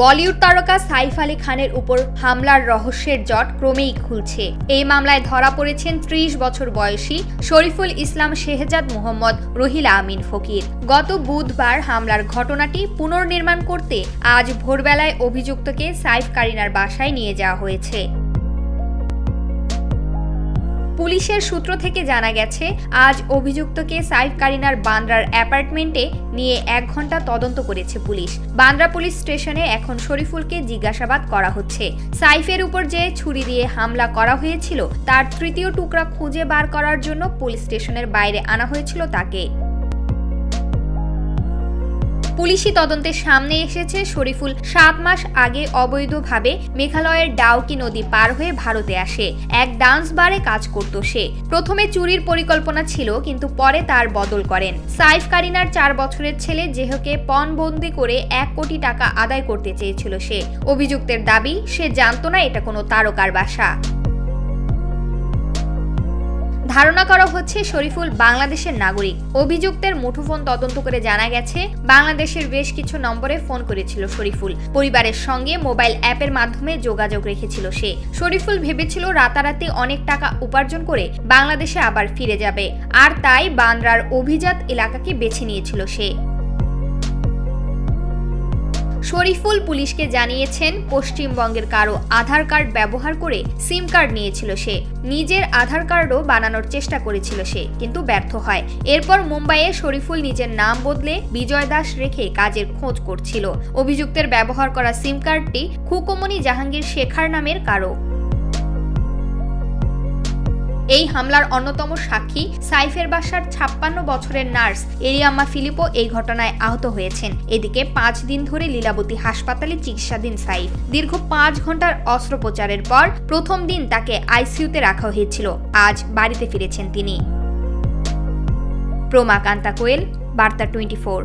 বলিউড তারকা সাইফ আলী খানের উপর হামলার রহস্যের জট ক্রমেই খুলছে। এই মামলায় ধরা পড়েছেন ৩০ বছর বয়সী শরীফুল ইসলাম শেহজাদ মোহাম্মদ রহিলা আমিন ফকির। গত বুধবার হামলার ঘটনাটি পুনর্নির্মাণ করতে আজ ভোরবেলায় অভিযুক্তকে সাইফ কারিনার বাসায় নিয়ে যাওয়া হয়েছে। পুলিশের সূত্র থেকে জানা গেছে, আজ অভিযুক্তকে সাইফ কারিনার বান্দ্রার অ্যাপার্টমেন্টে নিয়ে ১ ঘন্টা তদন্ত করেছে পুলিশ। বান্দ্রা পুলিশ স্টেশনে এখন শরীফুলকে জিজ্ঞাসাবাদ করা হচ্ছে। সাইফের উপর যে ছুরি দিয়ে হামলা করা হয়েছিল তার তৃতীয় টুকরা খুঁজে বার করার জন্য পুলিশ স্টেশনের বাইরে আনা হয়েছিল তাকে। পুলিশি তদন্তের সামনে এসেছে, শরীফুল ৭ মাস আগে অবৈধভাবে মেঘালয়ের ডাউকি নদী পার হয়ে ভারতে আসে। এক ডান্স বারে কাজ করত সে। প্রথমে চুরির পরিকল্পনা ছিল, কিন্তু পরে তার বদল করেন। সাইফ কারিনার ৪ বছরের ছেলে জেহকে পণবন্দি করে ১ কোটি টাকা আদায় করতে চেয়েছিল সে। অভিযুক্তের দাবি, সে জানত না এটা কোনো তারকার বাসা। ধারণা করা হচ্ছে শরীফুল বাংলাদেশের নাগরিক। অভিযুক্তের মুঠোফোন তদন্ত করে জানা গেছে, বাংলাদেশের বেশ কিছু নম্বরে ফোন করেছিল শরীফুল। পরিবারের সঙ্গে মোবাইল অ্যাপের মাধ্যমে যোগাযোগ রেখেছিল সে। শরীফুল ভেবেছিল রাতারাতি অনেক টাকা উপার্জন করে বাংলাদেশে আবার ফিরে যাবে, আর তাই বান্দ্রার অভিজাত এলাকাকে বেছে নিয়েছিল সে। শরীফুল পুলিশকে জানিয়েছেন, পশ্চিমবঙ্গের কারো আধার কার্ড ব্যবহার করে সিম কার্ড নিয়েছিল সে। নিজের আধার কার্ডও বানানোর চেষ্টা করেছিল সে, কিন্তু ব্যর্থ হয়। এরপর মুম্বাইয়ে শরীফুল নিজের নাম বদলে বিজয় দাস রেখে কাজের খোঁজ করছিল। অভিযুক্তের ব্যবহার করা সিম কার্ডটি খুকুমনি জাহাঙ্গীর শেখার নামের কারো। এই হামলার অন্যতম সাক্ষী সাইফের বাসার ৫৬ বছরের নার্স এরিয়াম্মা ফিলিপো এই ঘটনায় আহত হয়েছেন। এদিকে ৫ দিন ধরে লীলাবতী হাসপাতালে চিকিৎসাধীন সাইফ। দীর্ঘ ৫ ঘন্টার অস্ত্রোপচারের পর প্রথম দিন তাকে আইসিইউতে রাখা হয়েছিল। আজ বাড়িতে ফিরেছেন তিনি। প্রমা কান্তা কোয়েল, বার্তা 24।